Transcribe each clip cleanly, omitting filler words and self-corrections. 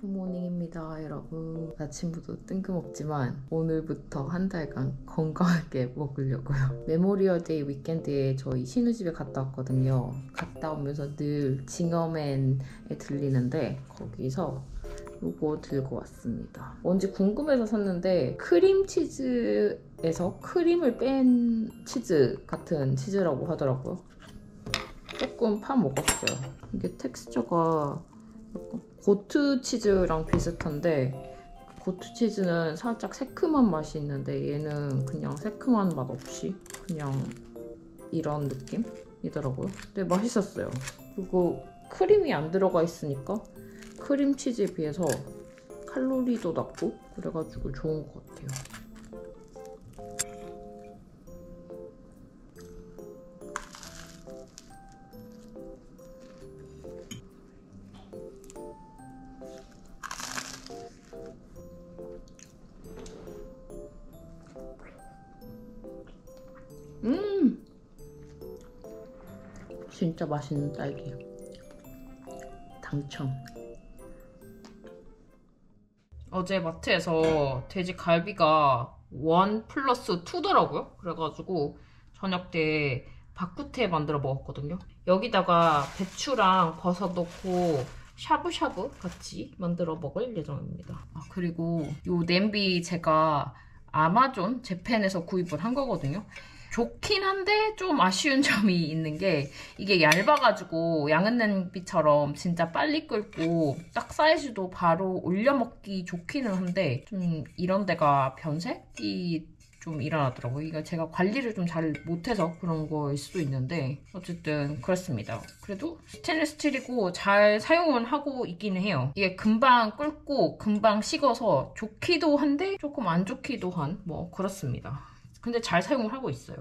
굿모닝입니다 여러분. 아침부터 뜬금없지만 오늘부터 한 달간 건강하게 먹으려고요. 메모리얼 데이 위켄드에 저희 신우집에 갔다 왔거든요. 갔다 오면서 늘 징어맨에 들리는데 거기서 이거 들고 왔습니다. 뭔지 궁금해서 샀는데 크림치즈에서 크림을 뺀 치즈 같은 치즈라고 하더라고요. 조금 파먹었어요. 이게 텍스처가 약간 고트 치즈랑 비슷한데 고트 치즈는 살짝 새큼한 맛이 있는데 얘는 그냥 새큼한 맛 없이 그냥 이런 느낌이더라고요. 근데 맛있었어요. 그리고 크림이 안 들어가 있으니까 크림치즈에 비해서 칼로리도 낮고 그래가지고 좋은 것 같아요. 진짜 맛있는 딸기. 당첨. 어제 마트에서 돼지 갈비가 1 플러스 2더라고요. 그래가지고 저녁 때 바쿠테 만들어 먹었거든요. 여기다가 배추랑 버섯 넣고 샤브샤브 같이 만들어 먹을 예정입니다. 그리고 이 냄비 제가 아마존 재팬에서 구입을 한 거거든요. 좋긴 한데 좀 아쉬운 점이 있는 게 이게 얇아가지고 양은 냄비처럼 진짜 빨리 끓고 딱 사이즈도 바로 올려 먹기 좋기는 한데 좀 이런 데가 변색이 좀 일어나더라고요. 이거 제가 관리를 좀 잘 못해서 그런 거일 수도 있는데 어쨌든 그렇습니다. 그래도 스테인리스 스틸이고 잘 사용은 하고 있기는 해요. 이게 금방 끓고 금방 식어서 좋기도 한데 조금 안 좋기도 한 뭐 그렇습니다. 근데 잘 사용을 하고 있어요.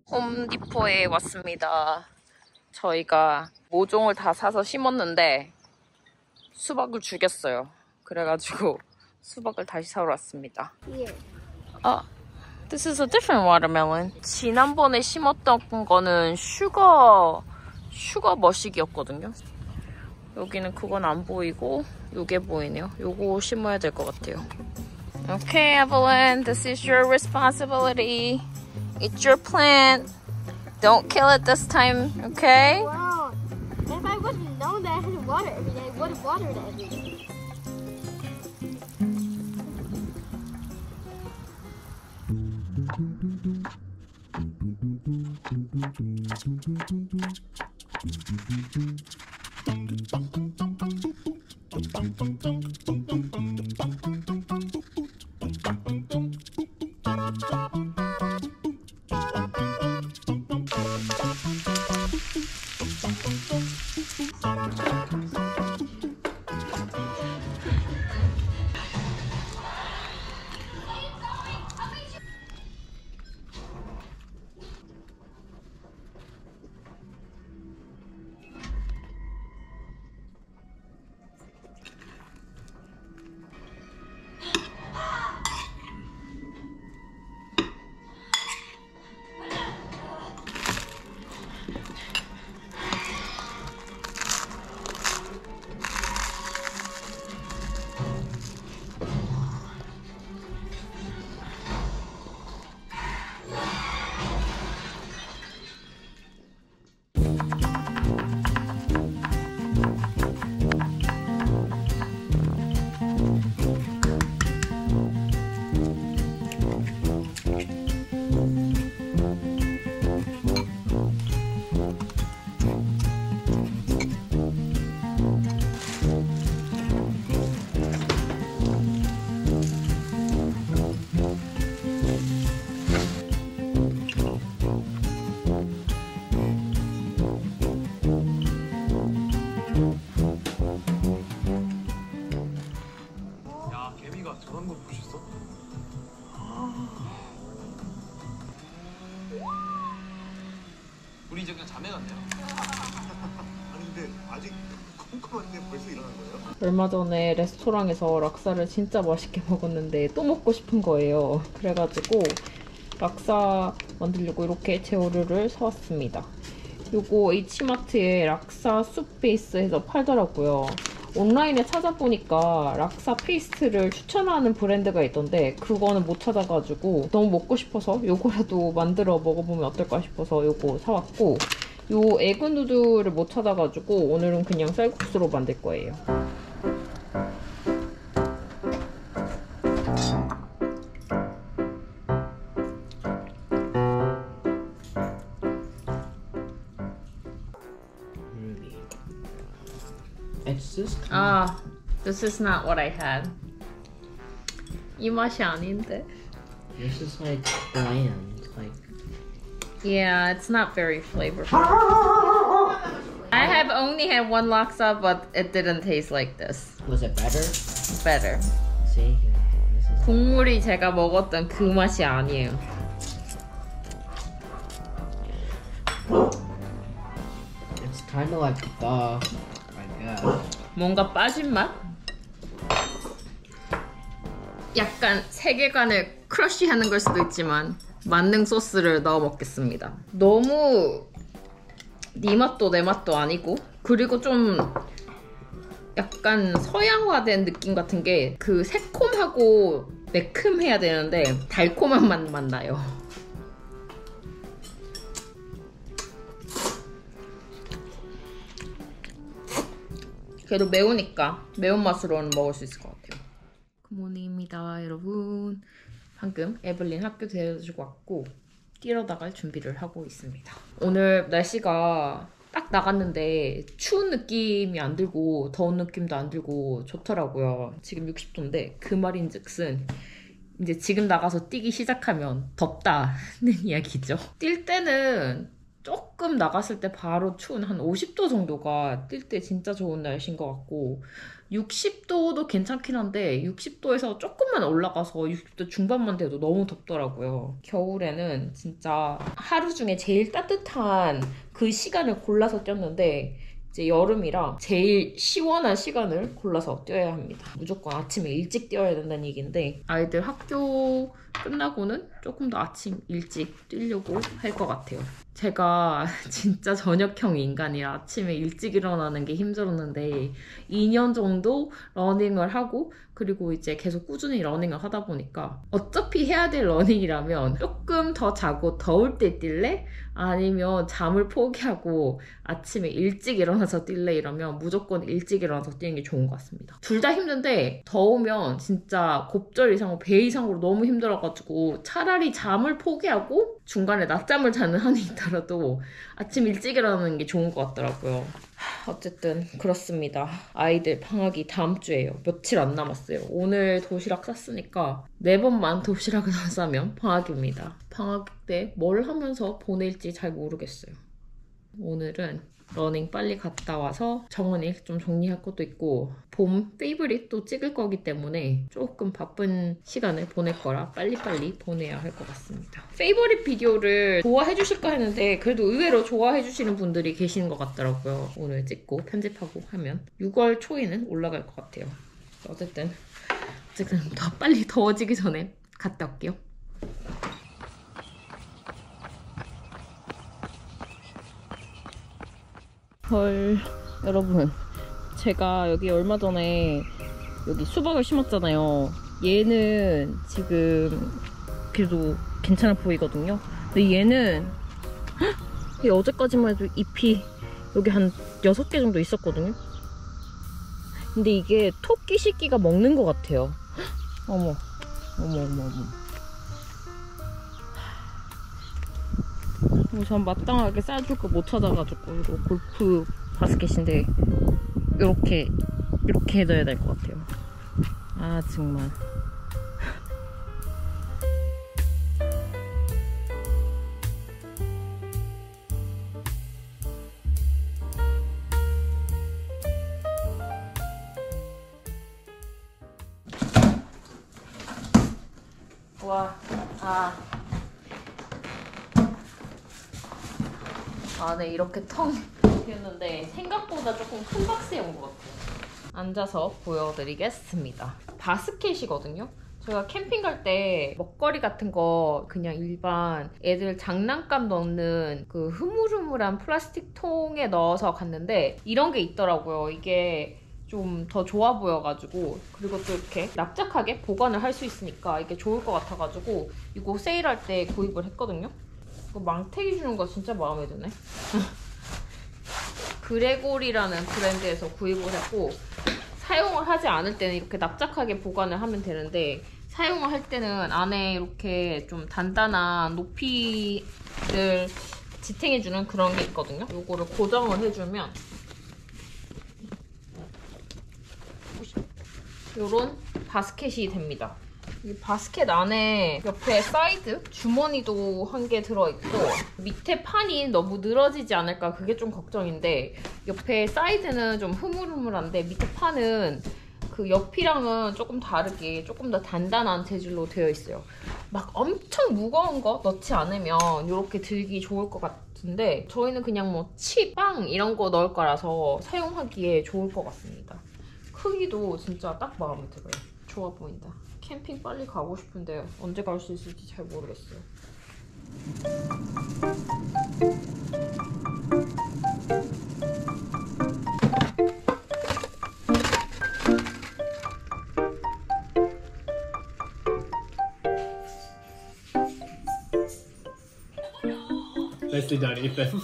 홈디포에 왔습니다. 저희가 모종을 다 사서 심었는데 수박을 죽였어요. 그래가지고 수박을 다시 사러 왔습니다. This is a different watermelon. 지난번에 심었던 거는 슈거 머시기였거든요. 여기는 그건 안 보이고 요게 보이네요. 요거 심어야 될 것 같아요. Okay, Evelyn, this is your responsibility. It's your plant. Don't kill it this time, okay? Wow. And if I wouldn't known that I had to water every day, I would have watered it every day. 보셨어? 우리 이제 그냥 자매 같네요. 아니 근데 아직 컴컴한데 벌써 일어난 거예요? 얼마 전에 레스토랑에서 락사를 진짜 맛있게 먹었는데 또 먹고 싶은 거예요. 그래가지고 락사 만들려고 이렇게 재료를 사왔습니다. 요거 H마트에 락사 숲 베이스 해서 팔더라고요. 온라인에 찾아보니까 락사 페이스트를 추천하는 브랜드가 있던데 그거는 못 찾아가지고 너무 먹고 싶어서 요거라도 만들어 먹어보면 어떨까 싶어서 요거 사왔고, 요 에그 누들을 못 찾아가지고 오늘은 그냥 쌀국수로 만들 거예요. This is not what I had. 이 맛이 아닌데. This is like bland, like. Yeah, it's not very flavorful. I have only had one laksa, but it didn't taste like this. Was it better? Better. See, this is. 국물이 제가 먹었던 그 맛이 아니에요. It's kind of like I guess. 뭔가 빠진 맛? 약간 세계관을 크러쉬하는 걸 수도 있지만 만능 소스를 넣어 먹겠습니다. 너무 네 맛도 내 맛도 아니고, 그리고 좀 약간 서양화된 느낌 같은 게 그 새콤하고 매큼해야 되는데 달콤한 맛만 나요. 그래도 매우니까 매운맛으로는 먹을 수 있을 것 같아요. 굿모닝입니다, 여러분. 방금 에블린 학교 데려주고 왔고 뛰러 나갈 준비를 하고 있습니다. 오늘 날씨가 딱 나갔는데 추운 느낌이 안 들고 더운 느낌도 안 들고 좋더라고요. 지금 60도인데 그 말인즉슨 이제 지금 나가서 뛰기 시작하면 덥다는 이야기죠. 뛸 때는 조금 나갔을 때 바로 추운 한 50도 정도가 뛸 때 진짜 좋은 날씨인 것 같고, 60도도 괜찮긴 한데 60도에서 조금만 올라가서 60도 중반만 돼도 너무 덥더라고요. 겨울에는 진짜 하루 중에 제일 따뜻한 그 시간을 골라서 뛰었는데 이제 여름이라 제일 시원한 시간을 골라서 뛰어야 합니다. 무조건 아침에 일찍 뛰어야 된다는 얘기인데 아이들 학교 끝나고는 조금 더 아침 일찍 뛰려고 할 것 같아요. 제가 진짜 저녁형 인간이라 아침에 일찍 일어나는 게 힘들었는데 2년 정도 러닝을 하고 그리고 이제 계속 꾸준히 러닝을 하다 보니까 어차피 해야 될 러닝이라면 조금 더 자고 더울 때 뛸래? 아니면 잠을 포기하고 아침에 일찍 일어나서 뛸래? 이러면 무조건 일찍 일어나서 뛰는 게 좋은 것 같습니다. 둘 다 힘든데 더우면 진짜 곱절 이상으로 배 이상으로 너무 힘들어가지고 차라리 잠을 포기하고 중간에 낮잠을 자는 한이 있더라도 아침 일찍 일어나는 게 좋은 것 같더라고요. 어쨌든 그렇습니다. 아이들 방학이 다음 주예요. 며칠 안 남았어요. 오늘 도시락 쌌으니까 4번만 도시락을 안 싸면 방학입니다. 방학 때 뭘 하면서 보낼지 잘 모르겠어요. 오늘은 러닝 빨리 갔다 와서 정원이 좀 정리할 것도 있고 봄 페이버릿 또 찍을 거기 때문에 조금 바쁜 시간을 보낼 거라 빨리빨리 보내야 할 것 같습니다. 페이버릿 비디오를 좋아해 주실까 했는데 그래도 의외로 좋아해 주시는 분들이 계시는 것 같더라고요. 오늘 찍고 편집하고 하면 6월 초에는 올라갈 것 같아요. 어쨌든 더 빨리 더워지기 전에 갔다 올게요. 헐, 여러분, 제가 여기 얼마 전에 여기 수박을 심었잖아요. 얘는 지금 그래도 괜찮아 보이거든요. 근데 얘는 헉, 어제까지만 해도 잎이 여기 한 6개 정도 있었거든요. 근데 이게 토끼 새끼가 먹는 것 같아요. 헉, 어머. 우선 마땅하게 싸줄 거 못 찾아가지고 이거 골프 바스켓인데 이렇게 해둬야 될 것 같아요. 아 정말. 와, 안에 이렇게 텅 비었는데 생각보다 조금 큰 박스에 온 것 같아요. 앉아서 보여드리겠습니다. 바스켓이거든요. 제가 캠핑 갈 때 먹거리 같은 거 그냥 일반 애들 장난감 넣는 그 흐물흐물한 플라스틱 통에 넣어서 갔는데 이런 게 있더라고요. 이게 좀 더 좋아 보여가지고, 그리고 또 이렇게 납작하게 보관을 할 수 있으니까 이게 좋을 것 같아가지고 이거 세일할 때 구입을 했거든요. 이거 망태기 주는 거 진짜 마음에 드네. 그레골이라는 브랜드에서 구입을 했고, 사용을 하지 않을 때는 이렇게 납작하게 보관을 하면 되는데 사용을 할 때는 안에 이렇게 좀 단단한 높이를 지탱해주는 그런 게 있거든요. 요거를 고정을 해주면 요런 바스켓이 됩니다. 이 바스켓 안에 옆에 사이드 주머니도 한 개 들어있고, 밑에 판이 너무 늘어지지 않을까 그게 좀 걱정인데, 옆에 사이드는 좀 흐물흐물한데 밑에 판은 그 옆이랑은 조금 다르게 조금 더 단단한 재질로 되어 있어요. 막 엄청 무거운 거 넣지 않으면 이렇게 들기 좋을 것 같은데, 저희는 그냥 뭐 칩, 빵 이런 거 넣을 거라서 사용하기에 좋을 것 같습니다. 크기도 진짜 딱 마음에 들어요. 좋아 보인다. 캠핑 빨리 가고 싶은데 언제 갈 수 있을지 잘 모르겠어요. Nicely done, Ethan.